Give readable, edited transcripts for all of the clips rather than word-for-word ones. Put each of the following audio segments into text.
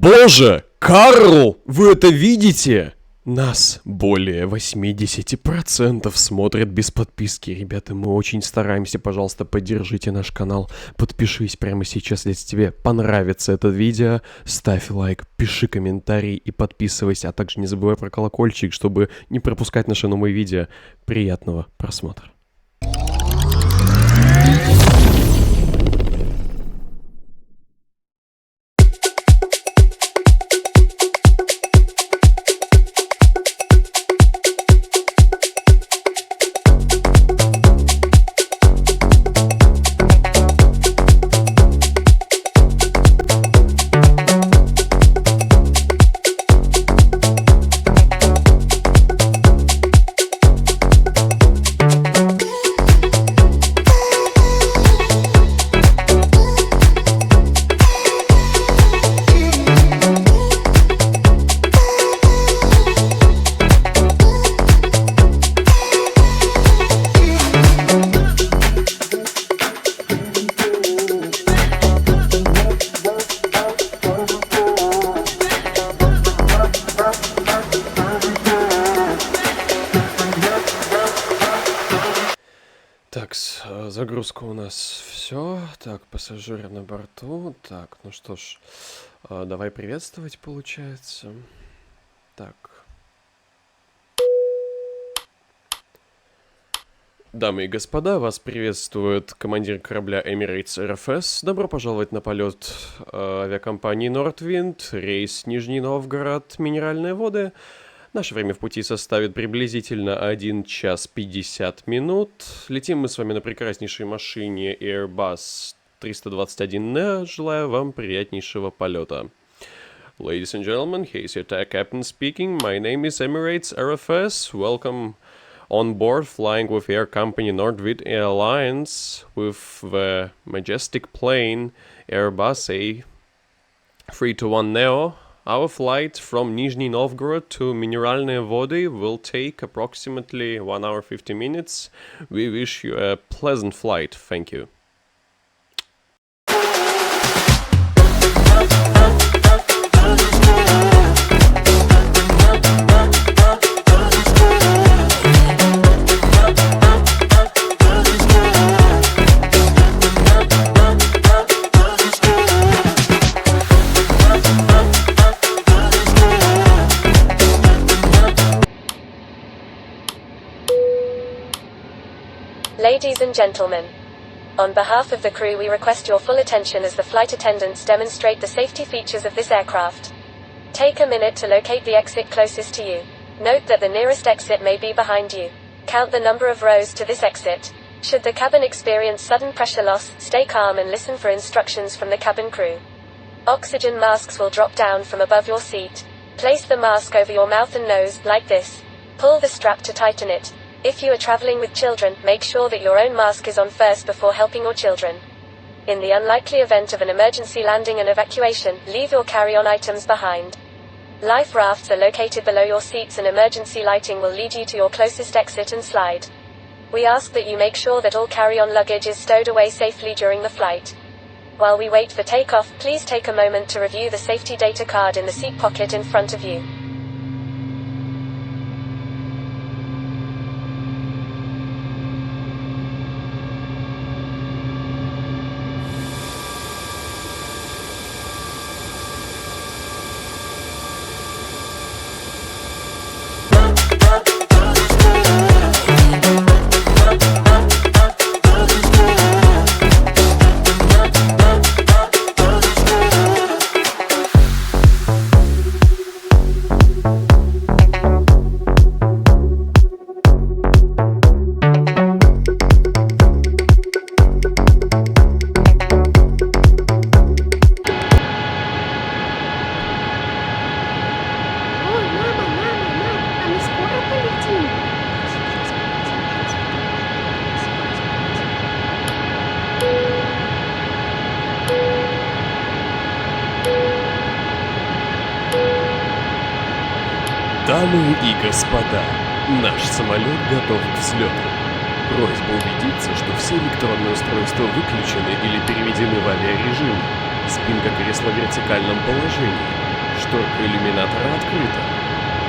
Боже, Карл, вы это видите? Нас более 80% смотрят без подписки. Ребята, мы очень стараемся. Пожалуйста, поддержите наш канал. Подпишись прямо сейчас, если тебе понравится это видео. Ставь лайк, пиши комментарий и подписывайся. А также не забывай про колокольчик, чтобы не пропускать наши новые видео. Приятного просмотра. Загрузка у нас все. Так, пассажиры на борту. Так, ну что ж, давай приветствовать, получается. Так. Дамы и господа, вас приветствует командир корабля Emirates RFS. Добро пожаловать на полет авиакомпании Nordwind, рейс Нижний Новгород, Минеральные Воды. Наше время в пути составит приблизительно 1 час 50 минут. Летим мы с вами на прекраснейшей машине Airbus A321neo. Желаю вам приятнейшего полета. Ladies and gentlemen, here's your tech captain speaking. My name is Emirates RFS. Welcome on board flying with air company Nordwind Airlines with the majestic plane Airbus A321neo. Our flight from Nижний Новгород to Минеральные Воды will take approximately 1 hour 50 minutes. We wish you a pleasant flight. Thank you. Ladies and gentlemen, on behalf of the crew we request your full attention as the flight attendants demonstrate the safety features of this aircraft. Take a minute to locate the exit closest to you. Note that the nearest exit may be behind you. Count the number of rows to this exit. Should the cabin experience sudden pressure loss, stay calm and listen for instructions from the cabin crew. Oxygen masks will drop down from above your seat. Place the mask over your mouth and nose, like this. Pull the strap to tighten it. If you are traveling with children, make sure that your own mask is on first before helping your children. In the unlikely event of an emergency landing and evacuation, leave your carry-on items behind. Life rafts are located below your seats and emergency lighting will lead you to your closest exit and slide. We ask that you make sure that all carry-on luggage is stowed away safely during the flight. While we wait for takeoff, please take a moment to review the safety data card in the seat pocket in front of you. Дамы и господа, наш самолет готов к взлету. Просьба убедиться, что все электронные устройства выключены или переведены в авиарежим. Спинка кресла в вертикальном положении. Шторка иллюминатора открыта.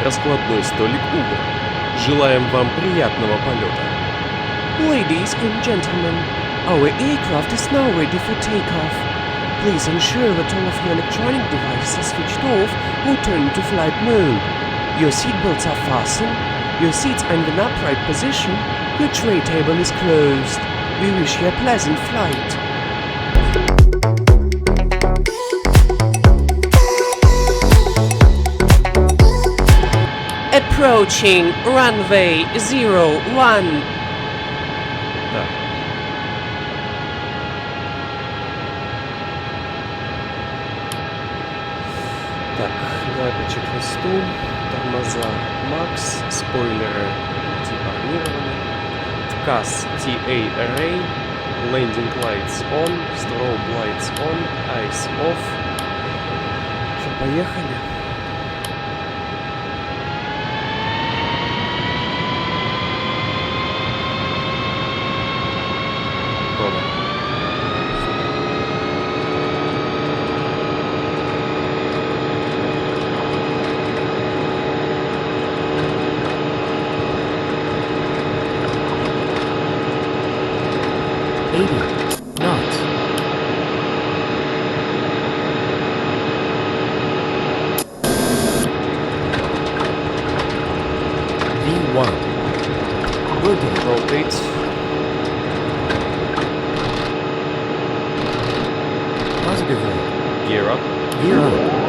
Раскладной столик убран. Желаем вам приятного полета. Ladies and gentlemen, our aircraft is now ready for takeoff. Please ensure that all of your electronic devices are switched off or turned to flight mode. Your seatbelts are fastened, your seats are in an upright position, your tray table is closed. We wish you a pleasant flight. Approaching runway 01. Так. Так, давай по чек-листу. Тормоза Макс, спойлеры деформированы. ТКАС TA Array, Landing Lights On, Strobe Lights On, Eyes Off. Что, поехали? Готово. Knots. V1. Rotate. Positive road. Gear up. Gear up.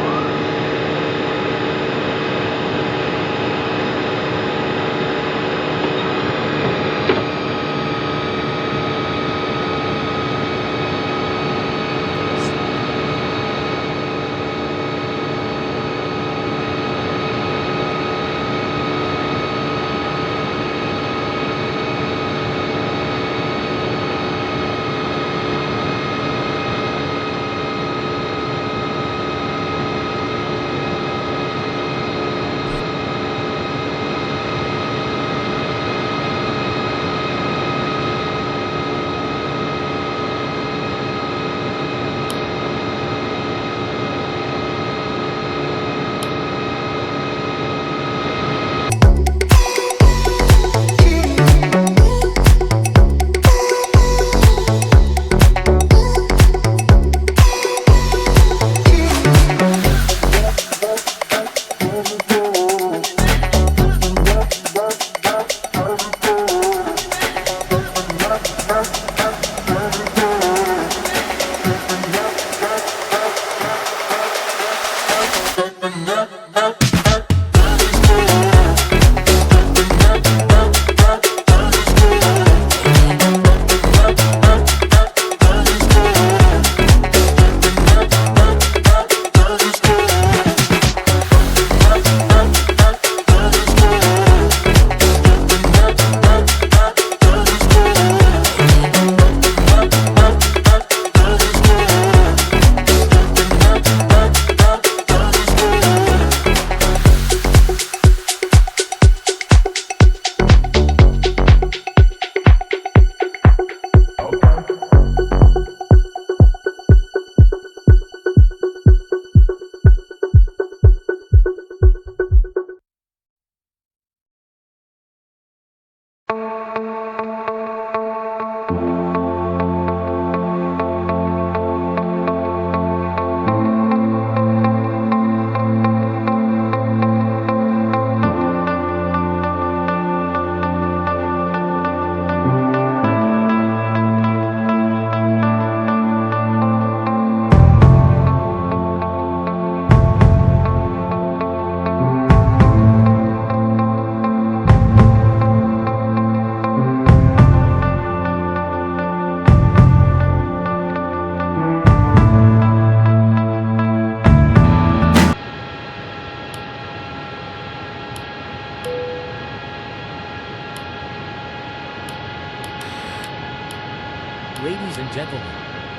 Ladies and gentlemen,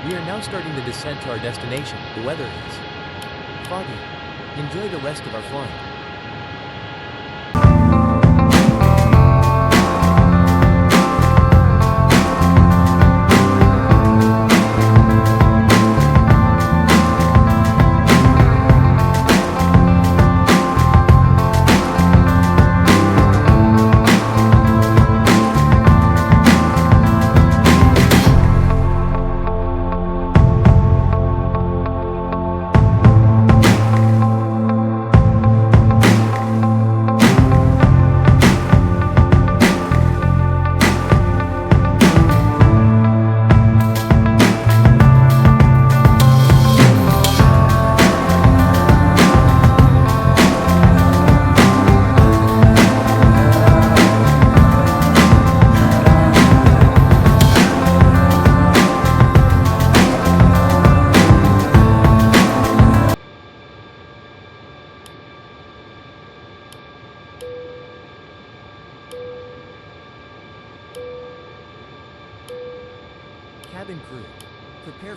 we are now starting the descent to our destination. The weather is foggy. Enjoy the rest of our flight.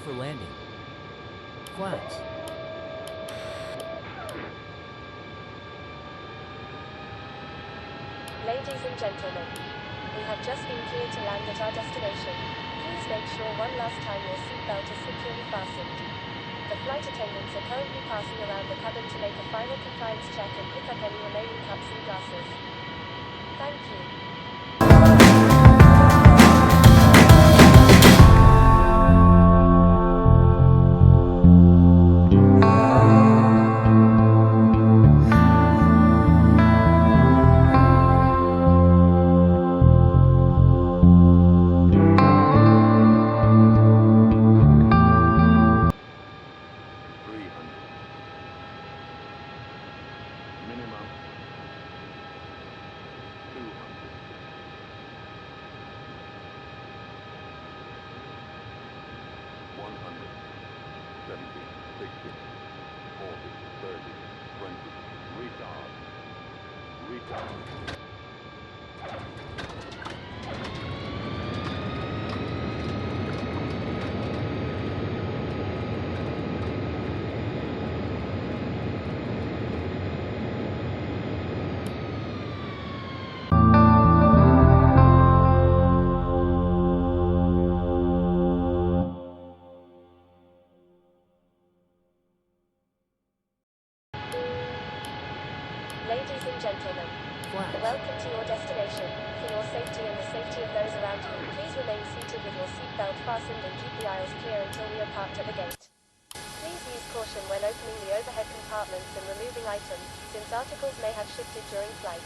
for landing. Flaps. Ladies and gentlemen, we have just been cleared to land at our destination. Please make sure one last time your seatbelt is securely fastened. The flight attendants are currently passing around the cabin to make a final compliance check and pick up any remaining cups and glasses. Thank you. Ladies and gentlemen, Flaps. welcome to your destination. For your safety and the safety of those around you, please remain seated with your seatbelt fastened and keep the aisles clear until we are parked at the gate. Please use caution when opening the overhead compartments and removing items, since articles may have shifted during flight.